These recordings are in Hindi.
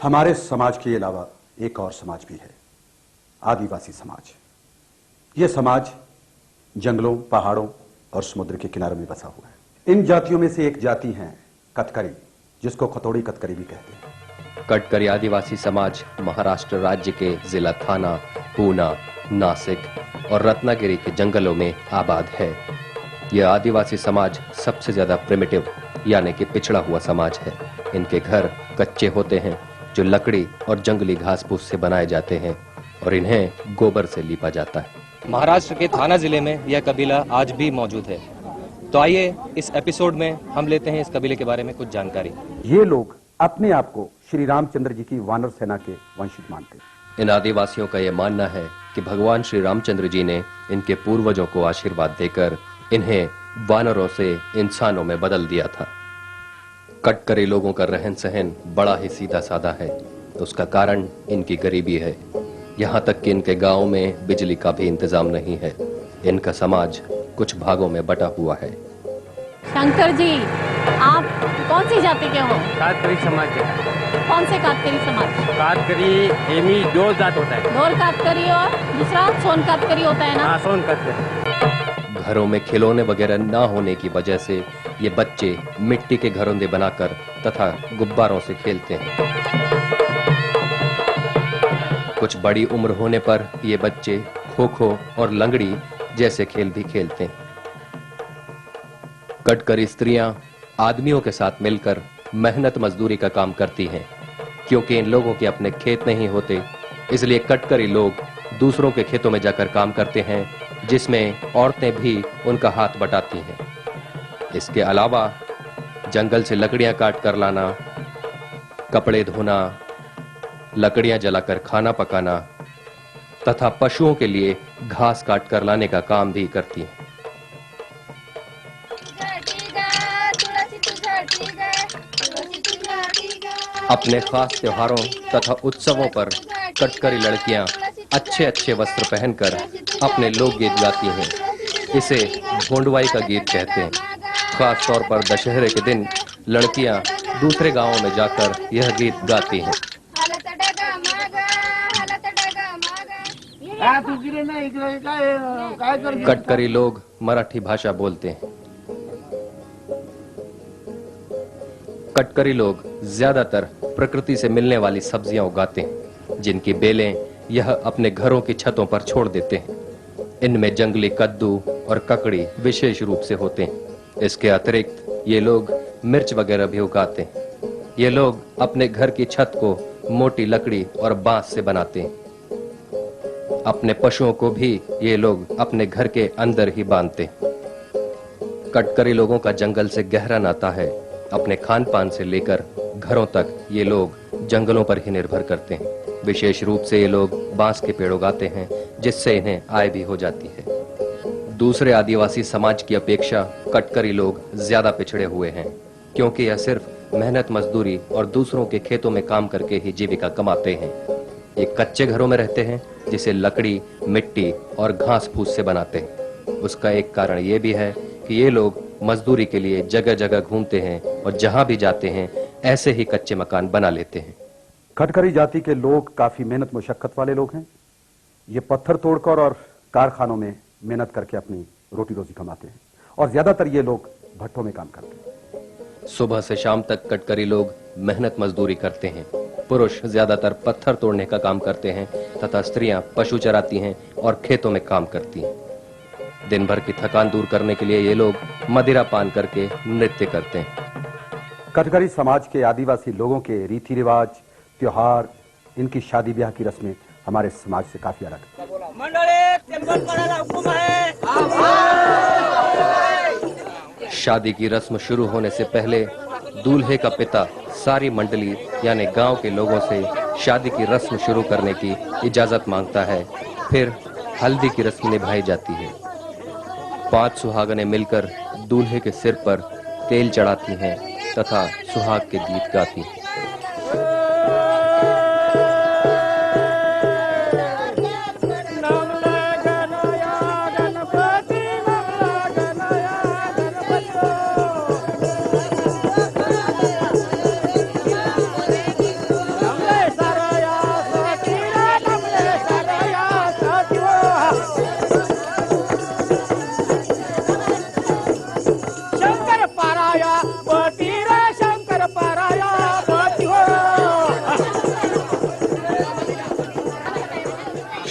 हमारे समाज के अलावा एक और समाज भी है, आदिवासी समाज। यह समाज जंगलों, पहाड़ों और समुद्र के किनारों में बसा हुआ है। इन जातियों में से एक जाति है कतकरी, जिसको खतोड़ी कतकरी भी कहते हैं। कटकरी आदिवासी समाज महाराष्ट्र राज्य के जिला थाना, पूना, नासिक और रत्नागिरी के जंगलों में आबाद है। यह आदिवासी समाज सबसे ज्यादा प्रिमिटिव यानी कि पिछड़ा हुआ समाज है। इनके घर कच्चे होते हैं जो लकड़ी और जंगली घास फूस से बनाए जाते हैं और इन्हें गोबर से लीपा जाता है। महाराष्ट्र के थाना जिले में यह कबीला आज भी मौजूद है। तो आइए इस एपिसोड में हम लेते हैं इस कबीले के बारे में कुछ जानकारी। ये लोग अपने आप को श्री रामचंद्र जी की वानर सेना के वंशज मानते हैं। इन आदिवासियों का यह मानना है कि भगवान श्री रामचंद्र जी ने इनके पूर्वजों को आशीर्वाद देकर इन्हें वानरों से इंसानों में बदल दिया था। कटकरी लोगों का रहन सहन बड़ा ही सीधा साधा है। उसका कारण इनकी गरीबी है। यहाँ तक कि इनके गांव में बिजली का भी इंतजाम नहीं है। इनका समाज कुछ भागों में बटा हुआ है। शंकर जी, आप कौन सी जाति के हो? कातकरी समाज के। कौन से कातकरी समाज? कातकरी एमी दो जात होता है। ढोल कातकरी और दूसरा सोन कातकरी होता है ना? हाँ, सोन कातकरी। घरों में खिलौने वगैरह ना होने की वजह से ये बच्चे मिट्टी के घरौंदे बनाकर तथा गुब्बारों से खेलते हैं। कुछ बड़ी उम्र होने पर ये बच्चे खो खो और लंगड़ी जैसे खेल भी खेलते हैं। कटकरी स्त्रियां आदमियों के साथ मिलकर मेहनत मजदूरी का काम करती हैं। क्योंकि इन लोगों के अपने खेत नहीं होते, इसलिए कटकरी लोग दूसरों के खेतों में जाकर काम करते हैं, जिसमें औरतें भी उनका हाथ बटाती हैं। इसके अलावा जंगल से लकड़ियां काट कर लाना, कपड़े धोना, लकड़ियां जलाकर खाना पकाना तथा पशुओं के लिए घास काट कर लाने का काम भी करती हैं। अपने खास त्योहारों तथा उत्सवों पर कटकरी लड़कियां अच्छे अच्छे वस्त्र पहनकर अपने लोकगीत गाती हैं। इसे भोंडवाई का गीत कहते हैं। खास तौर पर दशहरे के दिन लड़कियां दूसरे गांवों में जाकर यह गीत गाती हैं। कटकरी लोग मराठी भाषा बोलते हैं। कटकरी लोग ज्यादातर प्रकृति से मिलने वाली सब्जियां उगाते हैं, जिनकी बेलें यह अपने घरों की छतों पर छोड़ देते हैं। इनमें जंगली कद्दू और ककड़ी विशेष रूप से होते हैं। इसके अतिरिक्त ये लोग मिर्च वगैरह भी उगाते हैं। ये लोग अपने घर की छत को मोटी लकड़ी और बांस से बनाते हैं। अपने पशुओं को भी ये लोग अपने घर के अंदर ही बांधते हैं। कटकरी लोगों का जंगल से गहरा नाता है। अपने खान पान से लेकर घरों तक ये लोग जंगलों पर ही निर्भर करते हैं। विशेष रूप से ये लोग बांस के पेड़ उगाते हैं, जिससे इन्हें आय भी हो जाती है। दूसरे आदिवासी समाज की अपेक्षा कटकरी लोग ज्यादा पिछड़े हुए हैं, क्योंकि यह सिर्फ मेहनत मजदूरी और दूसरों के खेतों में काम करके ही जीविका कमाते हैं। ये कच्चे घरों में रहते हैं, जिसे लकड़ी, मिट्टी और घास फूस से बनाते हैं। उसका एक कारण ये भी है कि ये लोग मजदूरी के लिए जगह जगह घूमते हैं और जहां भी जाते हैं ऐसे ही कच्चे मकान बना लेते हैं। कटकरी जाति के लोग काफी मेहनत मुशक्कत वाले लोग हैं। ये पत्थर तोड़कर और कारखानों में मेहनत करके अपनी रोटी रोजी कमाते हैं और ज्यादातर ये लोग भट्टों में काम करते हैं। सुबह से शाम तक कटकरी लोग मेहनत मजदूरी करते हैं। पुरुष ज्यादातर पत्थर तोड़ने का काम करते हैं तथा स्त्रियां पशु चराती हैं और खेतों में काम करती हैं। दिन भर की थकान दूर करने के लिए ये लोग मदिरा पान करके नृत्य करते हैं। कटकरी समाज के आदिवासी लोगों के रीति रिवाज, त्योहार, इनकी शादी ब्याह की रस्में हमारे समाज से काफी अलग है। शादी की रस्म शुरू होने से पहले दूल्हे का पिता सारी मंडली यानी गांव के लोगों से शादी की रस्म शुरू करने की इजाजत मांगता है। फिर हल्दी की रस्म निभाई जाती है। 5 सुहागनें मिलकर दूल्हे के सिर पर तेल चढ़ाती हैं तथा सुहाग के गीत गाती हैं।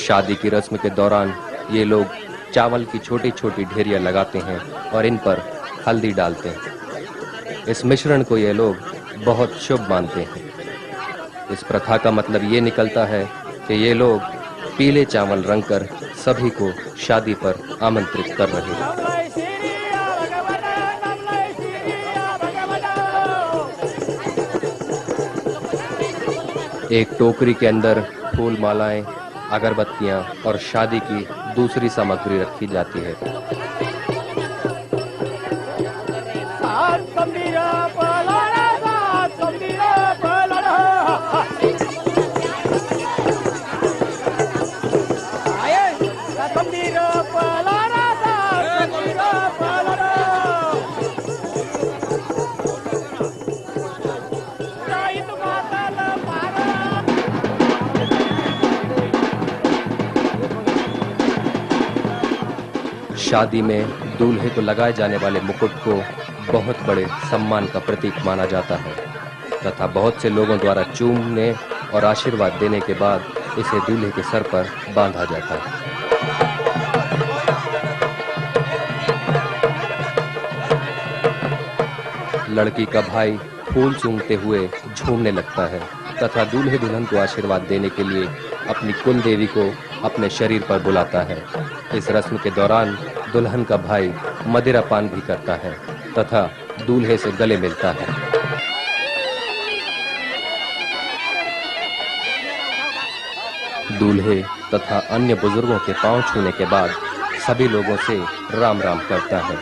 शादी की रस्म के दौरान ये लोग चावल की छोटी छोटी ढेरियां लगाते हैं और इन पर हल्दी डालते हैं। इस मिश्रण को ये लोग बहुत शुभ मानते हैं। इस प्रथा का मतलब ये निकलता है कि ये लोग पीले चावल रंगकर सभी को शादी पर आमंत्रित कर रहे हैं। एक टोकरी के अंदर फूल मालाएं, अगरबत्तियां और शादी की दूसरी सामग्री रखी जाती है। शादी में दूल्हे को लगाए जाने वाले मुकुट को बहुत बड़े सम्मान का प्रतीक माना जाता है तथा बहुत से लोगों द्वारा चूमने और आशीर्वाद देने के बाद इसे दूल्हे के सर पर बांधा जाता है। लड़की का भाई फूल सूंघते हुए झूमने लगता है तथा दूल्हे दुल्हन को आशीर्वाद देने के लिए अपनी कुल देवी को अपने शरीर पर बुलाता है। इस रस्म के दौरान दुल्हन का भाई मदिरा पान भी करता है तथा दूल्हे से गले मिलता है। दूल्हे तथा अन्य बुजुर्गों के पांव छूने के बाद सभी लोगों से राम राम करता है।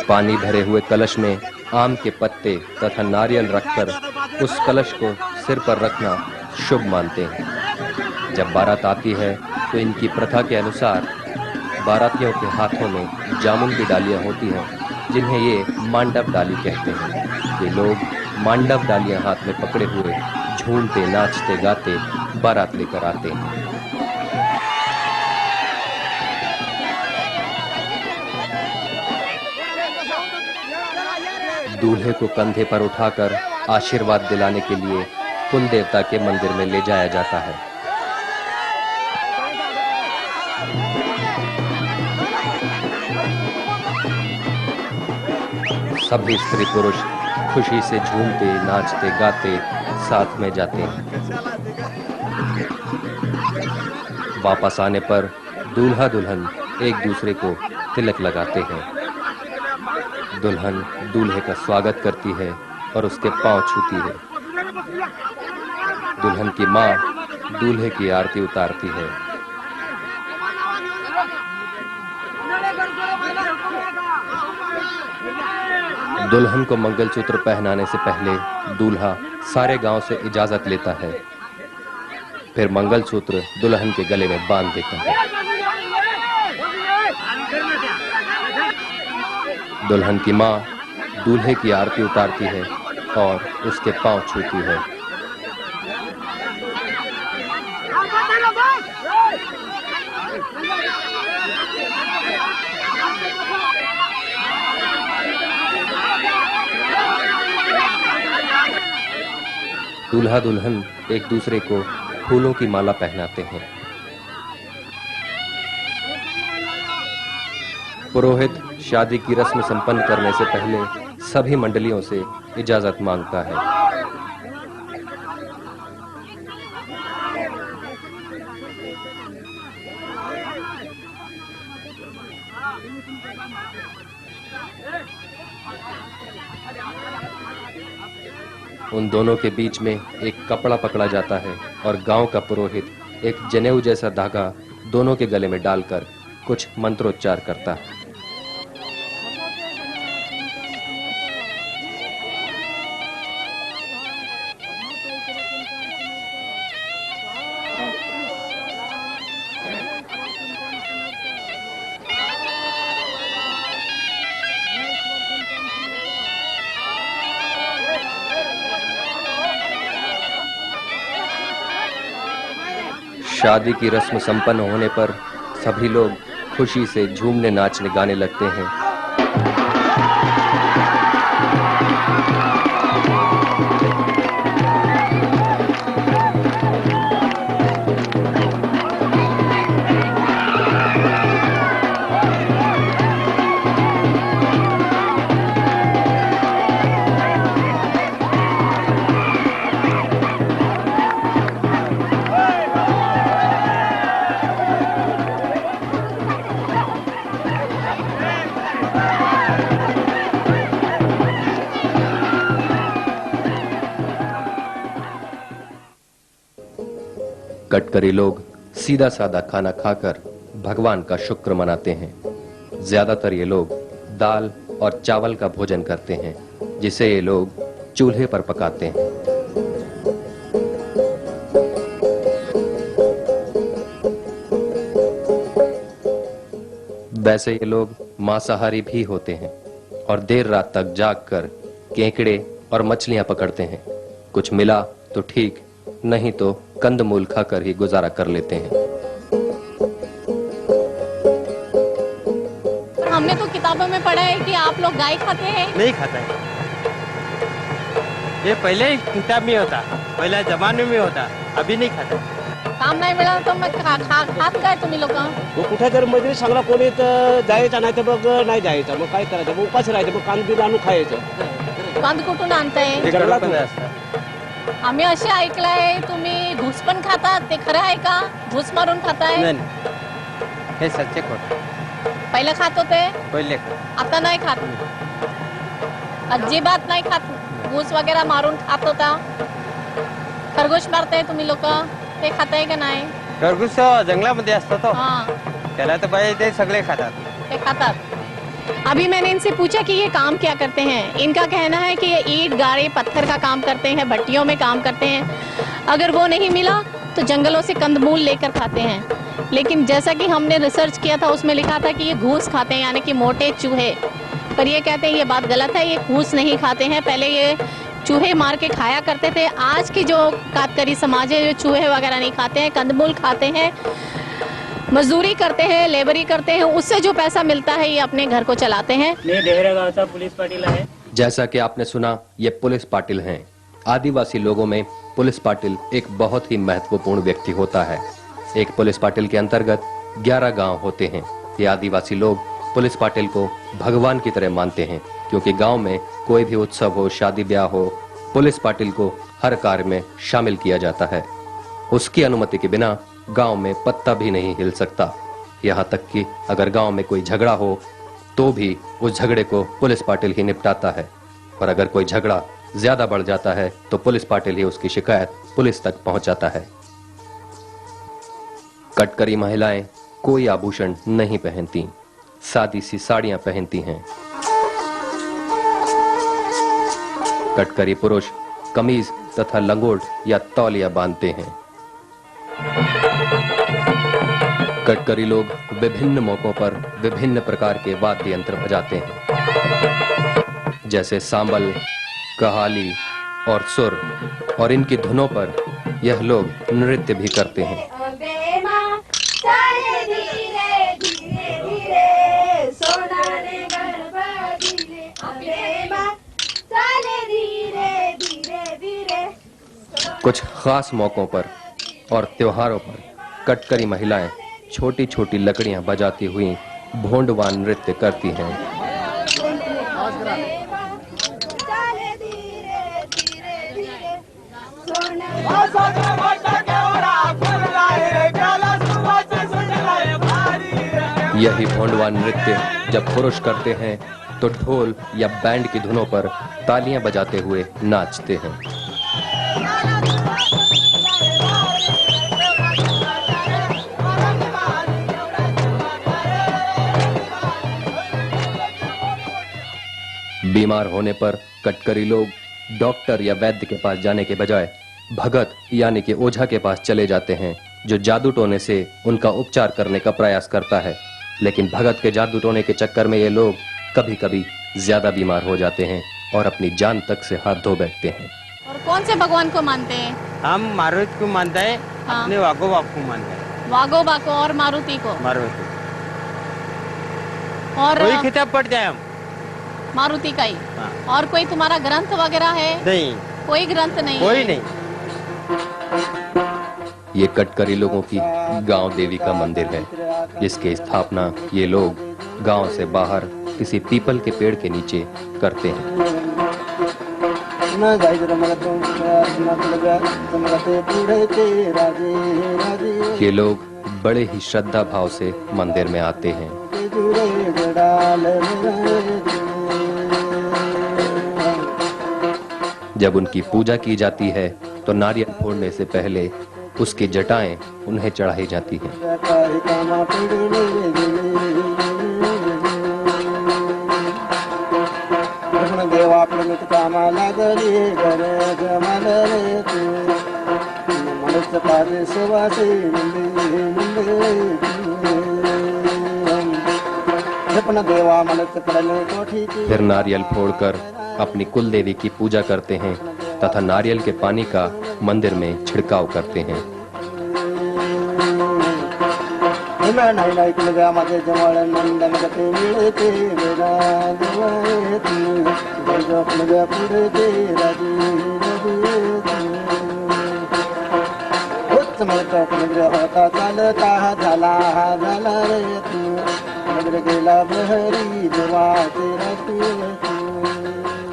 पानी भरे हुए कलश में आम के पत्ते तथा नारियल रखकर उस कलश को सिर पर रखना शुभ मानते हैं। जब बारात आती है तो इनकी प्रथा के अनुसार बारातियों के हाथों में जामुन की डालियां होती हैं, जिन्हें ये मांडव डाली कहते हैं। ये लोग मांडव डालियां हाथ में पकड़े हुए झूमते नाचते गाते बारात लेकर आते हैं। दूल्हे को कंधे पर उठाकर आशीर्वाद दिलाने के लिए कुल देवता के मंदिर में ले जाया जाता है। सभी स्त्री पुरुष खुशी से झूमते नाचते गाते साथ में जाते हैं। वापस आने पर दूल्हा दुल्हन एक दूसरे को तिलक लगाते हैं। दुल्हन दूल्हे का स्वागत करती है और उसके पांव छूती है। दुल्हन की मां दूल्हे की आरती उतारती है। दुल्हन को मंगलसूत्र पहनाने से पहले दूल्हा सारे गांव से इजाजत लेता है। फिर मंगलसूत्र दुल्हन के गले में बांध देता है। दुल्हन की मां दूल्हे की आरती उतारती है और उसके पांव छूती है। दूल्हा दुल्हन एक दूसरे को फूलों की माला पहनाते हैं। पुरोहित शादी की रस्म संपन्न करने से पहले सभी मंडलियों से इजाजत मांगता है। उन दोनों के बीच में एक कपड़ा पकड़ा जाता है और गांव का पुरोहित एक जनेऊ जैसा धागा दोनों के गले में डालकर कुछ मंत्रोच्चार करता है। शादी की रस्म संपन्न होने पर सभी लोग खुशी से झूमने नाचने गाने लगते हैं। कटकरी लोग सीधा साधा खाना खाकर भगवान का शुक्र मनाते हैं। ज्यादातर ये लोग दाल और चावल का भोजन करते हैं, जिसे ये लोग चूल्हे पर पकाते हैं। वैसे ये लोग मांसाहारी भी होते हैं और देर रात तक जागकर केकड़े और मछलियां पकड़ते हैं। कुछ मिला तो ठीक, नहीं तो कंदमूल खाकर ही गुजारा कर लेते हैं। हमने तो किताबों में पढ़ा है कि आप लोग गाय खाते हैं। नहीं खाता है। ये पहले ही किताब में होता, पहले जमाने में होता, अभी नहीं खाता। काम नाही मिळालं तर मग खात काय तुम्ही लोक? मग कुठे जर मध्ये सांगला कोणी तर जायचं, नाही तर मग नाही जायचं. मग काय करायचं? मग उपास राहायचं. मग कांद बिन आणून खायचं. कांद कुठून आणताय? जंगलात असतात. आम्ही असे ऐकलंय तुम्ही घुस पण खातात, ते खरं आहे का? घुस मारून खाताय? नाही, हे सच्चे खोट. पहिलं खात होते, पहिले आता नाही खात. अजिबात नाही खात. घुस वगैरे मारून खात होता. खरगोश मारताय तुम्ही लोक, ते खाताय का नाही? खरगोश जंगलामध्ये असतो तो, हाँ, त्याला तर बाई ते सगळे खातात. ते खातात. अभी मैंने इनसे पूछा कि ये काम क्या करते हैं। इनका कहना है कि ये ईंट गाड़े पत्थर का काम करते हैं, भट्टियों में काम करते हैं। अगर वो नहीं मिला तो जंगलों से कंदमूल लेकर खाते हैं। लेकिन जैसा कि हमने रिसर्च किया था, उसमें लिखा था कि ये घूस खाते हैं, यानी कि मोटे चूहे। पर ये कहते हैं ये बात गलत है, ये घूस नहीं खाते हैं। पहले ये चूहे मार के खाया करते थे। आज की जो कातकरी समाज है, जो चूहे वगैरह नहीं खाते हैं, कंदमूल खाते हैं, मजदूरी करते हैं, लेबरी करते हैं। उससे जो पैसा मिलता है ये अपने घर को चलाते हैं। मैं डेहरा गांव का पुलिस पाटिल है। जैसा कि आपने सुना, ये पुलिस पाटिल हैं। आदिवासी लोगों में पुलिस पाटिल एक बहुत ही महत्वपूर्ण व्यक्ति होता है। एक पुलिस पाटिल के अंतर्गत 11 गांव होते हैं। ये आदिवासी लोग पुलिस पाटिल को भगवान की तरह मानते हैं, क्योंकि गांव में कोई भी उत्सव हो, शादी ब्याह हो, पुलिस पाटिल को हर कार्य में शामिल किया जाता है। उसकी अनुमति के बिना गांव में पत्ता भी नहीं हिल सकता। यहाँ तक कि अगर गांव में कोई झगड़ा हो तो भी उस झगड़े को पुलिस पाटिल ही निपटाता है। पर अगर कोई झगड़ा ज्यादा बढ़ जाता है तो पुलिस पाटिल ही उसकी शिकायत पुलिस तक पहुंचाता है। कटकरी महिलाएं कोई आभूषण नहीं पहनती, सादी सी साड़ियां पहनती हैं। कटकरी पुरुष कमीज तथा लंगोट या तौलिया बांधते हैं। कटकरी लोग विभिन्न मौकों पर विभिन्न प्रकार के वाद्य यंत्र बजाते हैं, जैसे सांबल, कहाली और सुर, और इनकी धुनों पर यह लोग नृत्य भी करते हैं। कुछ खास मौकों पर और त्योहारों पर कटकरी महिलाएं छोटी छोटी लकड़ियां बजाती हुई भोंडवान नृत्य करती हैं। यही भोंडवान नृत्य जब पुरुष करते हैं तो ढोल या बैंड की धुनों पर तालियां बजाते हुए नाचते हैं। बीमार होने पर कटकरी लोग डॉक्टर या वैद्य के पास जाने के बजाय भगत यानी कि ओझा के पास चले जाते हैं, जो जादू टोने से उनका उपचार करने का प्रयास करता है। लेकिन भगत के जादू टोने के चक्कर में ये लोग कभी कभी ज्यादा बीमार हो जाते हैं और अपनी जान तक से हाथ धो बैठते हैं। और कौन से भगवान को मानते हैं? हम मारुति को मानते हैं, हाँ। अपने वागो बाप को मानते हैं। वागोबा को और मारुति को। मारुति और कोई खिताब पड़ जाए हम मारुति का ही। हाँ। और कोई तुम्हारा ग्रंथ वगैरह है? नहीं, कोई ग्रंथ नहीं कोई है। नहीं। ये कटकरी लोगों की गांव देवी का मंदिर है, जिसकी स्थापना ये लोग गांव से बाहर किसी पीपल के पेड़ के नीचे करते हैं। ये लोग बड़े ही श्रद्धा भाव से मंदिर में आते हैं। जब उनकी पूजा की जाती है तो नारियल फोड़ने से पहले उसकी जटाएं उन्हें चढ़ाई जाती हैं। फिर नारियल फोड़कर अपनी कुल देवी की पूजा करते हैं तथा नारियल के पानी का मंदिर में छिड़काव करते हैं।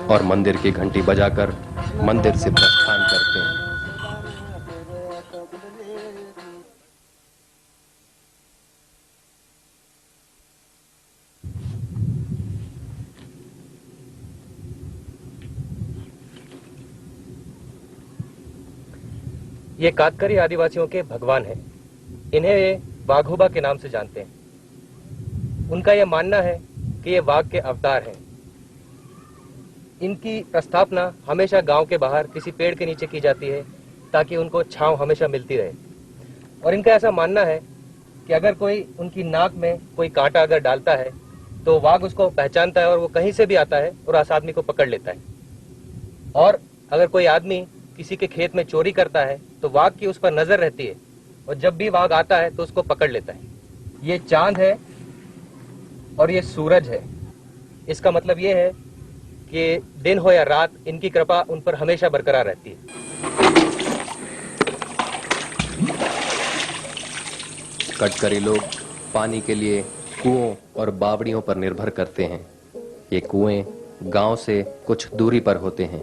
और मंदिर की घंटी बजाकर मंदिर से प्रस्थान करते हैं। ये कातकरी आदिवासियों के भगवान हैं। इन्हें ये वाघोबा के नाम से जानते हैं। उनका यह मानना है कि ये वाघ के अवतार हैं। इनकी स्थापना हमेशा गांव के बाहर किसी पेड़ के नीचे की जाती है ताकि उनको छांव हमेशा मिलती रहे। और इनका ऐसा मानना है कि अगर कोई उनकी नाक में कोई कांटा अगर डालता है तो वाघ उसको पहचानता है और वो कहीं से भी आता है और उस आदमी को पकड़ लेता है। और अगर कोई आदमी किसी के खेत में चोरी करता है तो वाघ की उस पर नजर रहती है और जब भी वाघ आता है तो उसको पकड़ लेता है। ये चांद है और ये सूरज है। इसका मतलब ये है कि दिन हो या रात इनकी कृपा उन पर हमेशा बरकरार रहती है। कटकरी लोग पानी के लिए कुओं और बावड़ियों पर निर्भर करते हैं। ये कुएं गांव से कुछ दूरी पर होते हैं।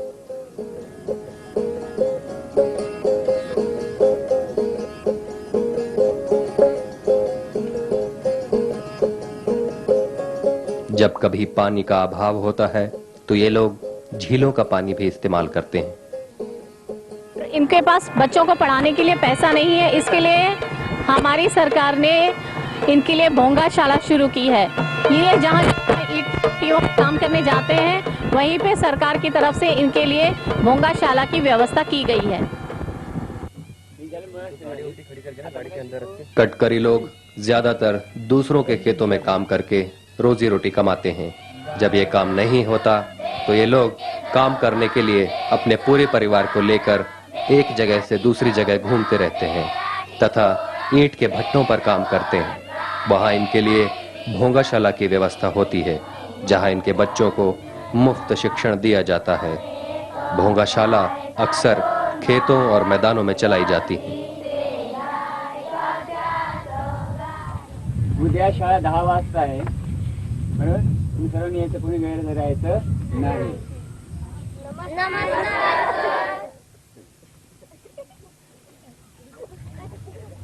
जब कभी पानी का अभाव होता है तो ये लोग झीलों का पानी भी इस्तेमाल करते हैं। इनके पास बच्चों को पढ़ाने के लिए पैसा नहीं है, इसके लिए हमारी सरकार ने इनके लिए भोंगाशाला शुरू की है। ये जहाँ ईंट भट्टियों में काम करने जाते हैं वहीं पे सरकार की तरफ से इनके लिए भोंगाशाला की व्यवस्था की गई है। कटकरी लोग ज्यादातर दूसरों के खेतों में काम करके रोजी रोटी कमाते हैं। जब ये काम नहीं होता तो ये लोग काम करने के लिए अपने पूरे परिवार को लेकर एक जगह से दूसरी जगह घूमते रहते हैं तथा ईंट के भट्टों पर काम करते हैं। वहां इनके लिए भोंगाशाला की व्यवस्था होती है, जहां इनके बच्चों को मुफ्त शिक्षण दिया जाता है। भोंगाशाला अक्सर खेतों और मैदानों में चलाई जाती है। उद्या शाळा 10 वाजता आहे, बरोबर? तुम्ही सर्वांनी यायचं, कोणी गैर राहायचं नाही।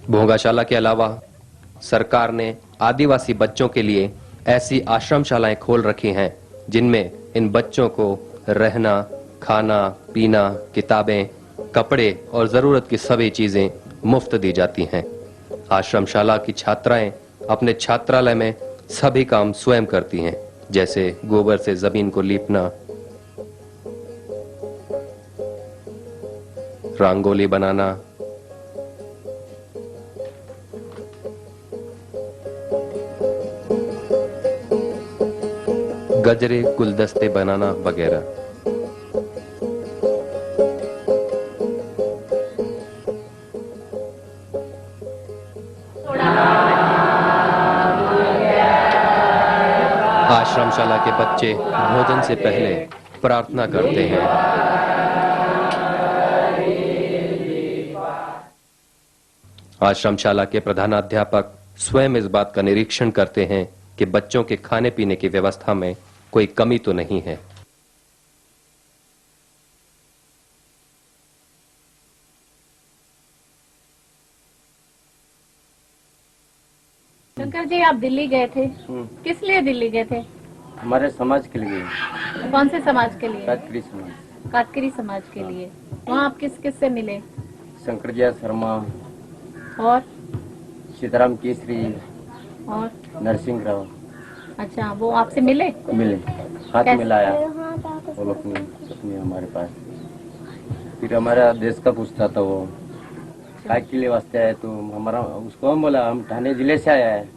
भोंगाशाला के अलावा सरकार ने आदिवासी बच्चों के लिए ऐसी आश्रमशालाएं खोल रखी हैं जिनमें इन बच्चों को रहना, खाना, पीना, किताबें कपड़े और जरूरत की सभी चीजें मुफ्त दी जाती हैं। आश्रमशाला की छात्राएं अपने छात्रालय में सभी काम स्वयं करती हैं, जैसे गोबर से जमीन को लीपना, रंगोली बनाना, गजरे गुलदस्ते बनाना वगैरह। आश्रमशाला के बच्चे भोजन से पहले प्रार्थना करते हैं। आश्रमशाला के प्रधानाध्यापक स्वयं इस बात का निरीक्षण करते हैं कि बच्चों के खाने पीने की व्यवस्था में कोई कमी तो नहीं है। शंकर जी, आप दिल्ली गए थे, किस लिए दिल्ली गए थे? हमारे समाज के लिए, कौन से समाज के लिए? कातकरी समाज। कातकरी समाज के लिए। वहाँ आप किस किस से मिले? शंकर जय शर्मा और सीताराम केसरी और नरसिंह राव। अच्छा, वो आपसे मिले? मिले, हाथ कैसे? मिलाया वो लोग ने अपने हमारे पास। फिर हमारा देश का पूछता था वो काय के लिए वास्ते आए, तो हमारा उसको हम बोला हम ठाणे जिले से आया है।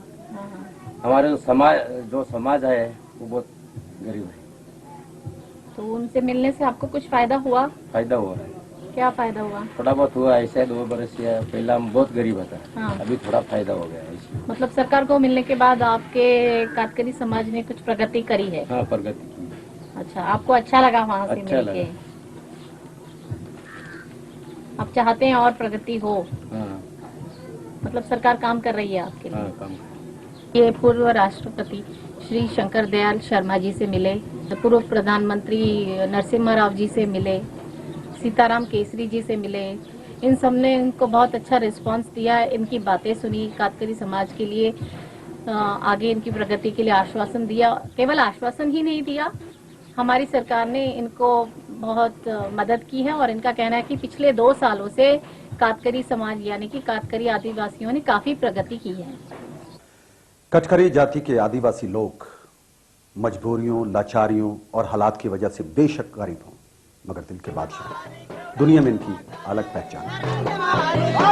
हमारे जो समाज है वो बहुत गरीब है। तो उनसे मिलने से आपको कुछ फायदा हुआ? फायदा हुआ, क्या फायदा हुआ? थोड़ा बहुत हुआ। ऐसे 2 बरस या पहले हम बहुत गरीब था। हाँ। अभी थोड़ा फायदा हो गया ऐसे। मतलब सरकार को मिलने के बाद आपके कातकरी समाज ने कुछ प्रगति करी है? हाँ, प्रगति की। अच्छा, आपको अच्छा लगा वहाँ से अच्छा मिलके? आप चाहते हैं और प्रगति हो? हाँ, मतलब सरकार काम कर रही है आपके लिए? हाँ, काम। ये पूर्व राष्ट्रपति श्री शंकर दयाल शर्मा जी से मिले, पूर्व प्रधानमंत्री नरसिम्हा राव जी से मिले, सीताराम केसरी जी से मिले। इन सब ने इनको बहुत अच्छा रिस्पांस दिया, इनकी बातें सुनी, कातकरी समाज के लिए आगे इनकी प्रगति के लिए आश्वासन दिया। केवल आश्वासन ही नहीं दिया, हमारी सरकार ने इनको बहुत मदद की है और इनका कहना है कि पिछले 2 सालों से कातकरी समाज यानी कि कातकरी आदिवासियों ने काफी प्रगति की है। कटकरी जाति के आदिवासी लोग मजबूरियों, लाचारियों और हालात की वजह से बेशक गरीब हों, मगर दिल के बादशाह, दुनिया में इनकी अलग पहचान है।